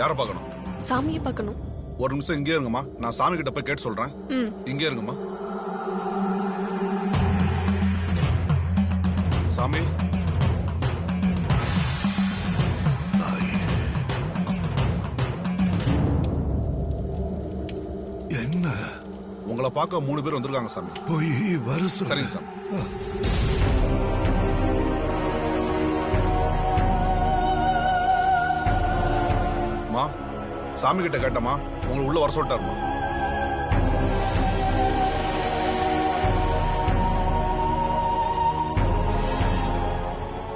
யார பார்க்கணும்? சாமியை பார்க்கணும். ஒரு நிமிஷம் இங்கே இருங்கம்மா, நான் சாமி கிட்ட போய் கேட்டு சொல்றேன். இங்கே இருங்கம்மா. சாமி, என்ன? உங்களை பார்க்க 3 பேர் வந்திருக்காங்க சாமி. போய் வர சொல்லு. சரிங்க சாமி. மா, சாமி கிட்ட கேட்டமா, உங்களை உள்ள வர சொல்லிட்டாருமா.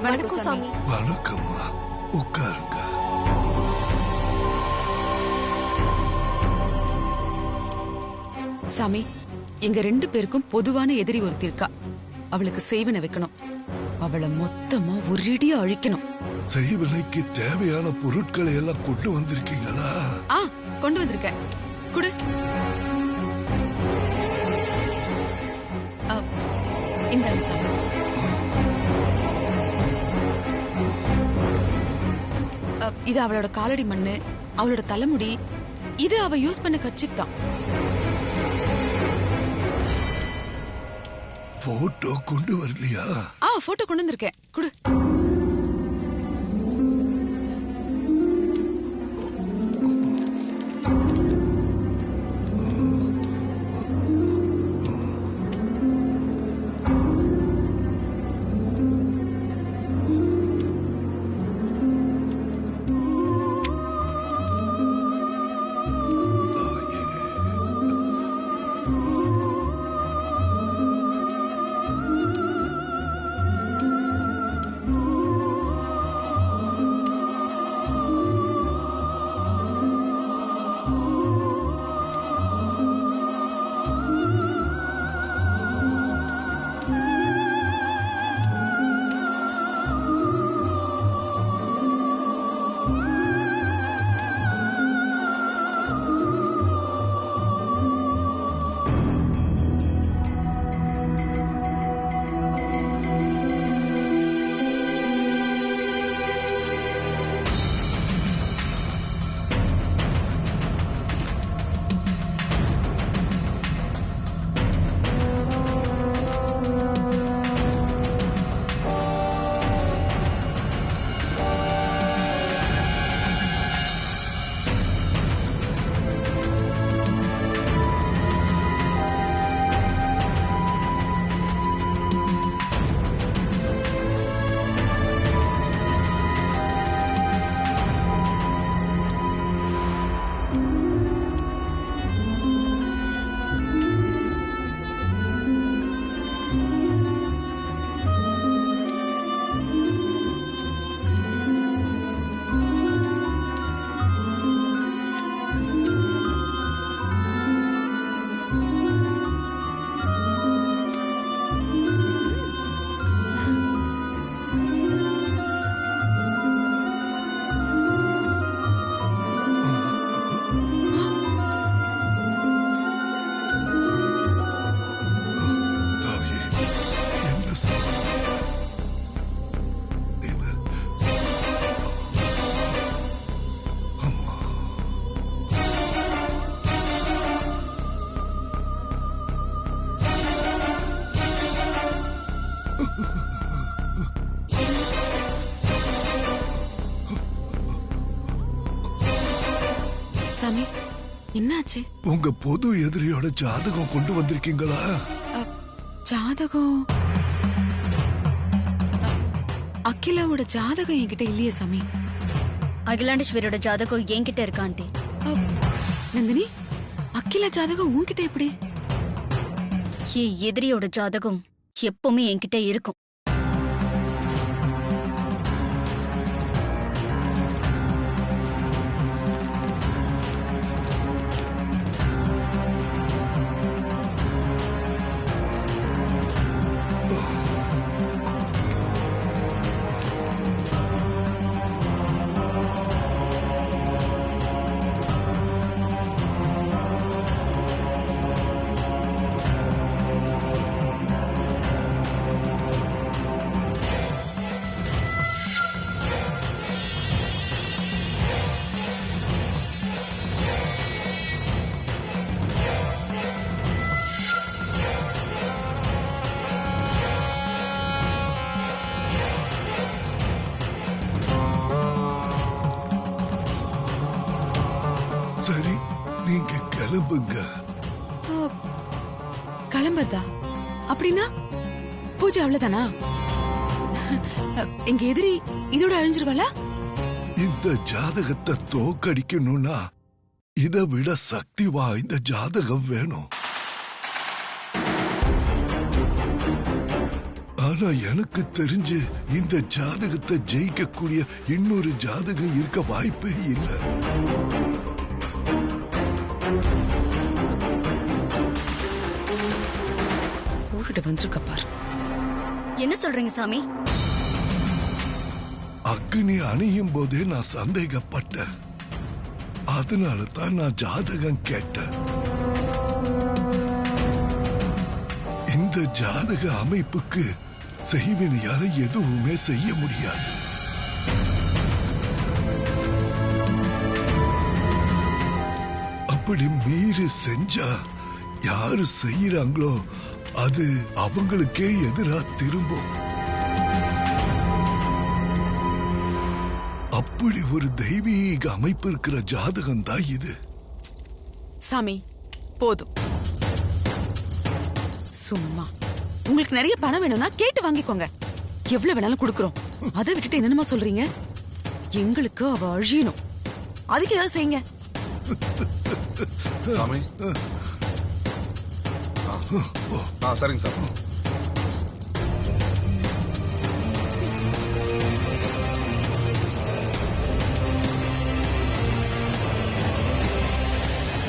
வணக்கம் சாமி. வணக்கம்மா, உட்காருங்க. சாமி, எங்க 2 பேருக்கும் பொதுவான எதிரி ஒருத்தி இருக்கா. அவளுக்கு செய்வினை வைக்கணும். அவளை மொத்தமா ஒரேடியா அழிக்கணும். செய்வினைக்கு தேவையான பொருட்களை எல்லாம் கொண்டு வந்திருக்கீங்களா? கொண்டு வந்திருக்கேன். குடு. இந்தாங்க சாமி. இது அவளோட காலடி மண்ணு, அவளோட தலைமுடி. இது அவ யூஸ் பண்ண கர்ச்சீஃப் தான். போட்டோ கொண்டு வரலையா? போட்டோ கொண்டு வந்திருக்கேன். குடு. சாமி, என்னாச்சு? உங்க பொது எதிரியோட ஜாதகம் கொண்டு வந்திருக்கீங்களா? ஜாதகம்? அகிலாவோட ஜாதகம் என்கிட்ட இல்லையே சாமி. அகிலாண்டேஸ்வரியோட ஜாதகம் என்கிட்ட இருக்கா ஆண்டி. நந்தினி, அகிலா ஜாதகம் உன்கிட்ட எப்படி? எதிரியோட ஜாதகம் எப்பவுமே என்கிட்ட இருக்கும். சரி, நீங்க கிளம்புங்க. கிளம்புறதா? அப்படின்னா பூஜை அவ்வளவுதானா? எங்க எதிரி இதோட அழிஞ்சிருவாளா? இந்த ஜாதகத்தை தோக்கடிக்கணும்னா இதை விட சக்தி வாய்ந்த ஜாதகம் வேணும். ஆனா எனக்கு தெரிஞ்சு இந்த ஜாதகத்தை ஜெயிக்கக்கூடிய இன்னொரு ஜாதகம் இருக்க வாய்ப்பே இல்லை. போட்டுட்டு வந்திருக்க பாரு. என்ன சொல்றீங்க சாமி? அக்னி அணியும் போதே நான் சந்தேகப்பட்டேன். அதனால தான் நான் ஜாதகம் கேட்டேன். இந்த ஜாதக அமைப்புக்கு செய்வினையால எதுவுமே செய்ய முடியாது. அப்படி மீறி செஞ்சா யாரு செய்யறாங்களோ அது அவங்களுக்கே எதிரா திரும்பும். அப்படி ஒரு தெய்வீக அமைப்பு இருக்கிற ஜாதகம் தான் இது. சாமி போதும். சும்மா உங்களுக்கு நிறைய பணம் வேணும்னா கேட்டு வாங்கிக்கோங்க, எவ்வளவு வேணாலும் கொடுக்கறோம். அதை விட்டுட்டு என்னமா சொல்றீங்க? எங்களுக்கு அவ அழியணும், அதுக்கு ஏதாவது செய்யுங்க. சாமி. சரிங்க சார்.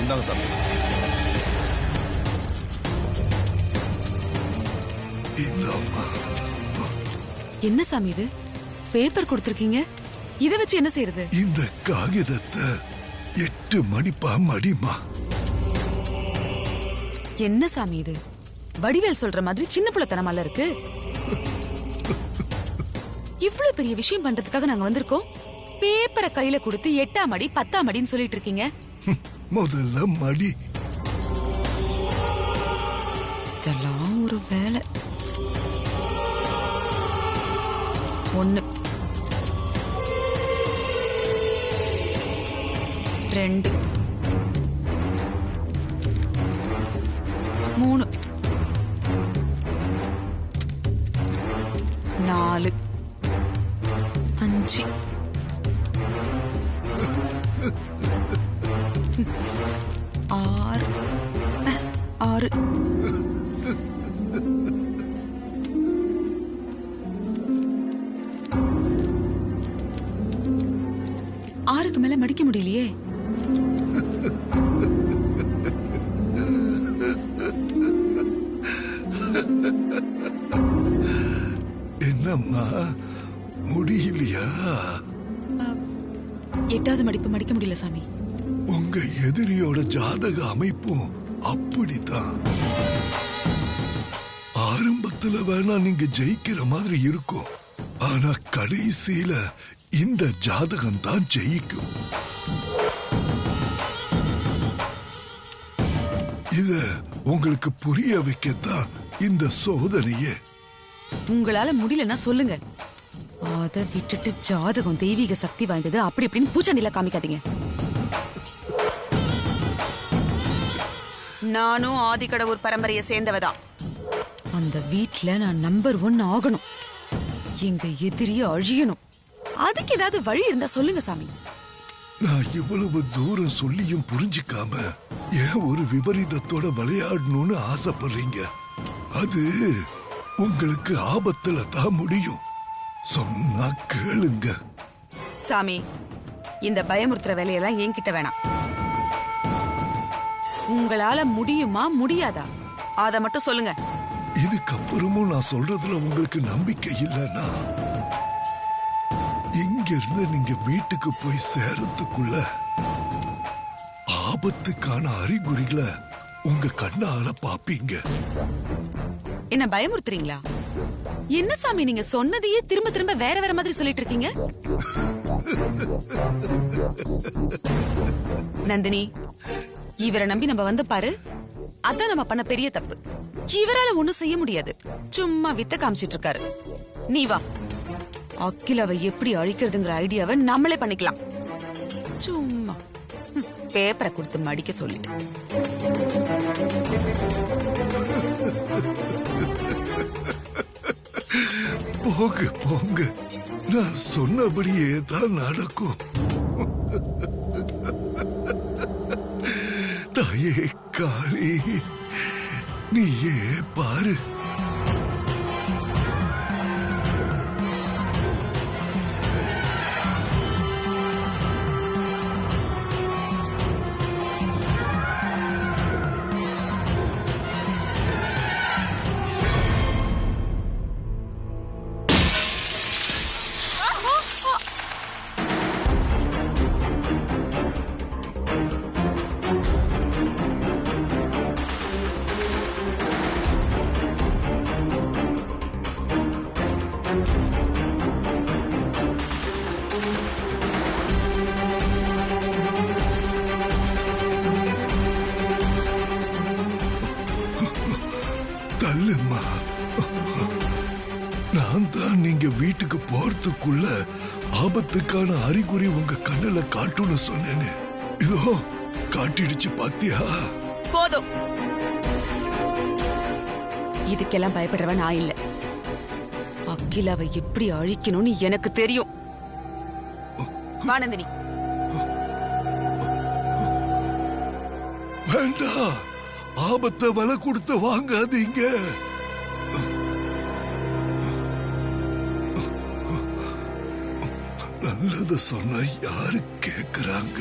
இந்தாங்க சாமி. என்ன சாமி இது? பேப்பர் கொடுத்திருக்கீங்க, இத வச்சு என்ன செய்யறது? இந்த காகிதத்தை 8 மடிப்பா மடிமா. என்ன சாமி இது? வடிவேல் சொல்ற மாதிரி சின்ன புள்ளத்தனமால இருக்கு. இவ்வளவு பெரிய விஷயம் பண்றதுக்காக நாங்க வந்திருக்கோம். பேப்பரை கையில கொடுத்து 8ஆம் மடி 10ஆம் மடின்னு சொல்லிட்டு இருக்கீங்க. முதல்ல மடி. இதெல்லாம் ஒரு வேலை. 1 2 3 4 5 6 6க்கு மேல மடிக்க முடியலையே. என்னம்மா முடியலையா? 8வது மடிப்பு மடிக்க முடியல சாமி. உங்க எதிரியோட ஜாதக அமைப்பும் அப்படித்தான். ஆரம்பத்துல வேணா நீங்க ஜெயிக்கிற மாதிரி இருக்கும், ஆனா கடைசியில இந்த ஜாதகம் தான் ஜெயிக்கும். இத உங்களுக்கு புரிய வைக்கத்தான் இந்த சோதனையே. உங்களால முடியலன்னா சொல்லுங்க, அத விட்டுட்டு ஜாதகம் தெய்வீக சக்தி வாய்ந்தது அப்படி இப்படின்னு பூச்சண்டில காமிக்காதீங்க. நானும் ஆதிக்கடவுர் பரம்பரையை சேர்ந்தவதான். அந்த வீட்ல நான் நம்பர் 1 ஆகணும், எங்க எதிரிய அழியணும். அதுக்கு ஏதாவது வழி இருந்தா சொல்லுங்க சாமி. நான் இவ்வளவு தூரம் சொல்லியும் புரிஞ்சுக்காம ஏன் ஒரு விபரீதத்தோட விளையாடணும்னு ஆசைப்படுறீங்க? அது உங்களுக்கு ஆபத்துல தான் முடியும். சொன்னா கேளுங்க. சாமி, இந்த பயமுறுத்துற வேலையெல்லாம் என்கிட்ட வேணாம். உங்களால முடியுமா முடியாதா அத மட்டும் சொல்லுங்க. இதுக்கப்புறமும் நான் சொல்றதுல உங்களுக்கு நம்பிக்கை இல்லைன்னா இங்க இருந்து நீங்க வீட்டுக்கு போய் சேரத்துக்குள்ள ஆபத்துக்கான அறிகுறிகளை உங்க கண்ணால பாப்பீங்க. என்ன பயமுறுத்துறீங்களா? என்ன சாமி நீங்க சொன்னதையே திரும்ப திரும்ப வேற வேற மாதிரி சொல்லிட்டு இருக்கீங்க? நந்தினி, இவரை நம்பி நம்ம வந்து பாரு, அதான் நம்ம பண்ண பெரிய தப்பு. இவரால ஒண்ணும் செய்ய முடியாது, சும்மா வித்த காமிச்சிட்டு இருக்காரு. நீ வா, அகிலாவை எப்படி அழிக்கிறதுங்கிற ஐடியாவை நம்மளே பண்ணிக்கலாம். சும்மா பேப்பரை கொடுத்து மடிக்க சொல்லிட்டு. போங்க போங்க, நான் சொன்னபடியே தான் நடக்கும். தாயே காளி, நீயே பாரு. தள்ளுமா, நான் தான் நீங்க வீட்டுக்கு போறதுக்குள்ள ஆபத்துக்கான அறிகுறி உங்க கண்ணுல காட்டுன்னு சொன்னேனே. இதோ காட்டிடுச்சு பாத்தியா? போதும், இதுக்கெல்லாம் பயப்படுறவ நான் இல்ல. அகிலாவை எப்படி அழிக்கணும்னு எனக்கு தெரியும். வானந்தினி, வேண்டாம், ஆபத்தை விலை கொடுத்து வாங்காதீங்க. நல்லது சொன்னா யாரு கேக்குறாங்க?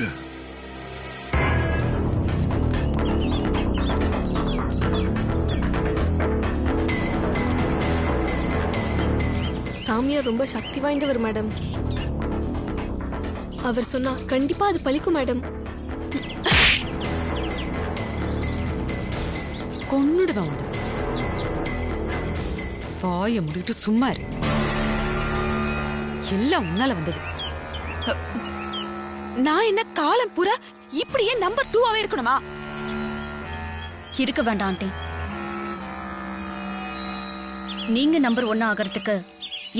சாமியார் ரொம்ப சக்தி வாய்ந்தவர் மேடம். அவர் சொன்னா கண்டிப்பா அது பலிக்கும் மேடம். கொன்னுடுவேன். வாய முடிட்டு சும்மா இரு. எல்லாம் உன்னால வந்தது. நான் என்ன காலம் பூரா இப்படியே நம்பர் 2ஆவே இருக்கணுமா? இருக்க வேண்டாம் ஆண்டி. நீங்க நம்பர் 1 ஆகிறதுக்கு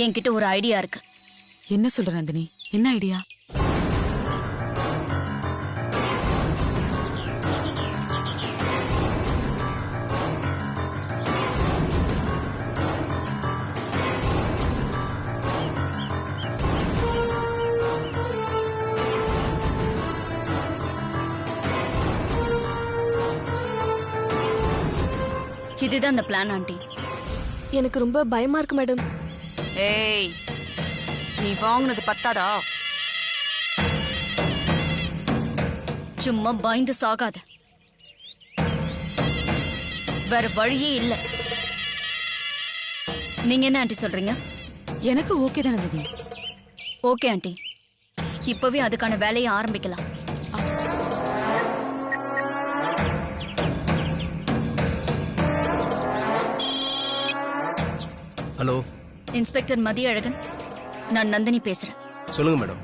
என்கிட்ட ஒரு ஐடியா இருக்கு. என்ன சொல்ற நந்தினி? என்ன ஐடியா? இதுதான் அந்த பிளான் ஆண்டி. எனக்கு ரொம்ப பயமா இருக்கு மேடம். ஏய், நீ வாங்குனது பத்தாதா? சும்மா பயந்து சாகாத. வேற வழியே இல்ல. நீங்க என்ன ஆண்டி சொல்றீங்க? எனக்கு ஓகே தான் நந்தினி. ஓகே ஆண்டி, இப்பவே அதுக்கான வேலையை ஆரம்பிக்கலாம். ஹலோ, இன்ஸ்பெக்டர் மதியழகன், நான் நந்தினி பேசுறேன். சொல்லுங்க மேடம்.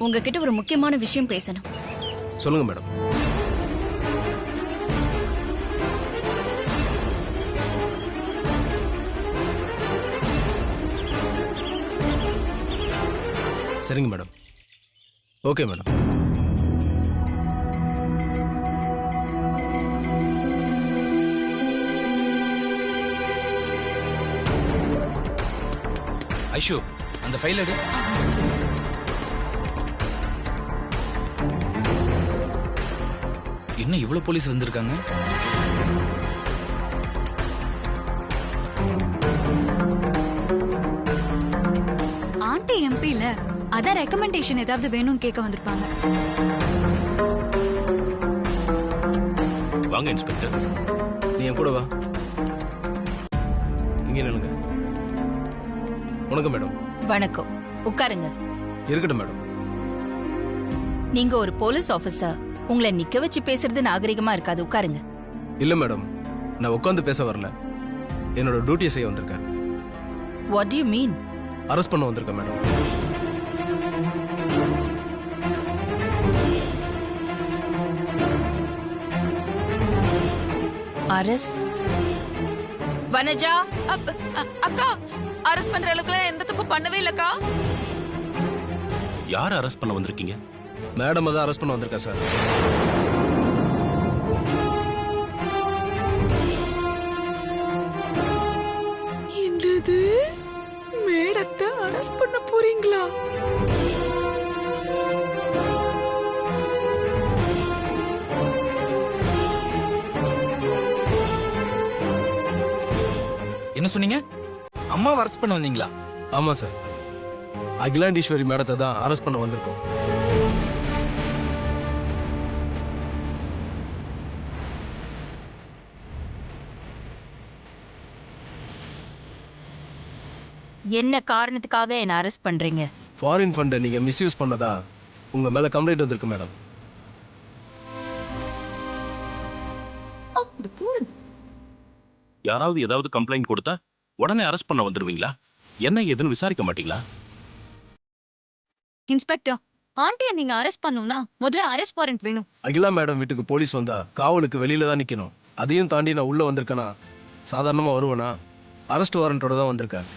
உங்ககிட்ட ஒரு முக்கியமான விஷயம் பேசணும். சொல்லுங்க மேடம். சரிங்க மேடம். Okay madam. ஐஷு, அந்த ஃபைல் எடு. என்ன இவ்வளவு போலீஸ் வந்திருக்காங்க? ஆண்டி எம்பி இல்ல, அதான் ரெக்கமெண்டேஷன் ஏதாவது வேணும்னு கேட்க வந்திருப்பாங்க. வாங்க இன்ஸ்பெக்டர், நீ என் கூட வா. இங்கே நில்லுங்க. வணக்கம் மேடம். வணக்கம், உட்காருங்க. இருக்கட்டும் மேடம். நீங்க ஒரு போலீஸ் ஆபீசர், உங்களை நிக்க வச்சு பேசுறது நாகரிகமா இருக்காது. உட்காருங்க. இல்ல மேடம், நான் உட்காந்து பேச வரல, என்னோட டியூட்டியை செய்ய வந்திருக்கேன். What to you mean? Arrest பண்ண வந்திருக்கேன் மேடம். அரெஸ்ட்? வனஜா, அக்கா, அரெஸ்ட் பண்ற அளவுக்கு எந்த தப்பு பண்ணவே இல்லக்கா. யார் அரெஸ்ட் பண்ண வந்திருக்கீங்க? மேடம் தான் அரெஸ்ட் பண்ண வந்திருக்கா சார். என்னது, மேடத்தை அரெஸ்ட் பண்ண போறீங்களா? என்ன சொன்னீங்க? அம்மாவை அரெஸ்ட் பண்ண வந்தீங்களா? ஆமா சார், அகிலாண்டீஸ்வரி மேடத்தை தான் அரெஸ்ட் பண்ண வந்திருக்கோம். என்ன காரணத்துக்காக என்ன அரெஸ்ட் பண்றீங்க? ஃபாரின் ஃபண்டை நீங்க மிஸ்யூஸ் பண்ணதா உங்க மேல கம்ப்ளைண்ட் வந்திருக்கு மேடம். யாராவது ஏதாவது கம்ப்ளைண்ட் கொடுத்தா உடனே அரெஸ்ட் பண்ண வந்துருவீங்களா? என்ன ஏதுன்னு விசாரிக்க மாட்டீங்களா? இன்ஸ்பெக்டர், ஆண்டியை நீங்க அரெஸ்ட் பண்ணணும்னா முதல்ல அரெஸ்ட் வாரண்ட் வேணும். அகிலா மேடம் வீட்டுக்கு போலீஸ் வந்தா காவலுக்கு வெளியில தான் நிக்கணும். அதையும் தாண்டி நான் உள்ள வந்திருக்கேனா சாதாரணமா வருவேனா? அரெஸ்ட் வாரண்டோட தான் வந்திருக்கேன்.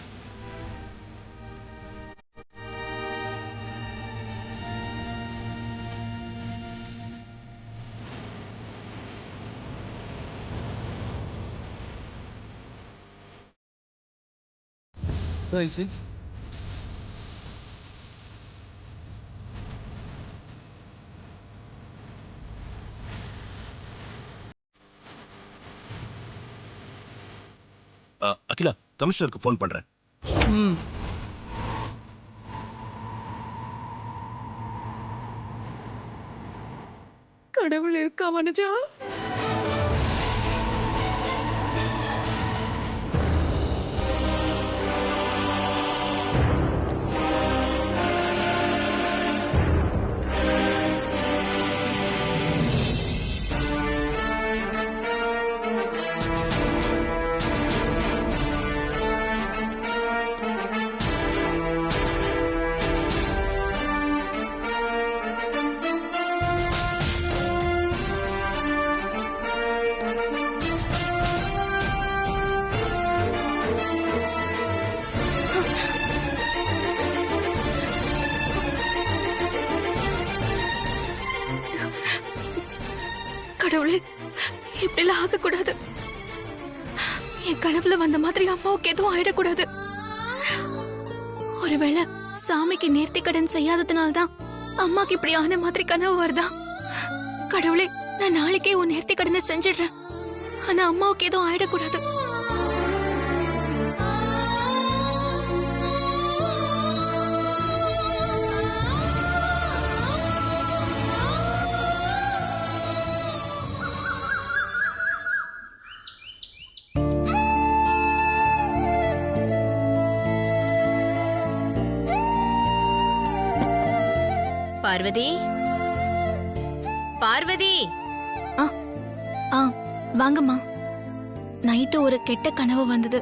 அகிலா, கமிஷனருக்கு ஃபோன் பண்றேன். கடவுள் இருக்கா மனுஜா? கடவுளே, இப்படிலாம் ஆகக்கூடாது. என் கனவுல வந்த மாதிரி அம்மாவுக்கு எதுவும் ஆயிடக்கூடாது. ஒருவேளை சாமிக்கு நேர்த்தி கடன் செய்யாததுனால்தான் அம்மாக்கு இப்படி ஆன மாதிரி கனவு வருதா? கடவுளே, நான் நாளைக்கே உன் நேர்த்தி கடனை செஞ்சிடுறேன். ஆனா அம்மாவுக்கு எதுவும் ஆயிடக்கூடாது. பார்வதி, பார்வதி. வாங்கம்மா. நைட்டு ஒரு கெட்ட கனவு வந்தது.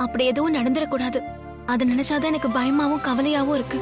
அப்படி எதுவும் நடந்துடக்கூடாது. அதை நினைச்சாதான் எனக்கு பயமாவும் கவலையாவும் இருக்கு.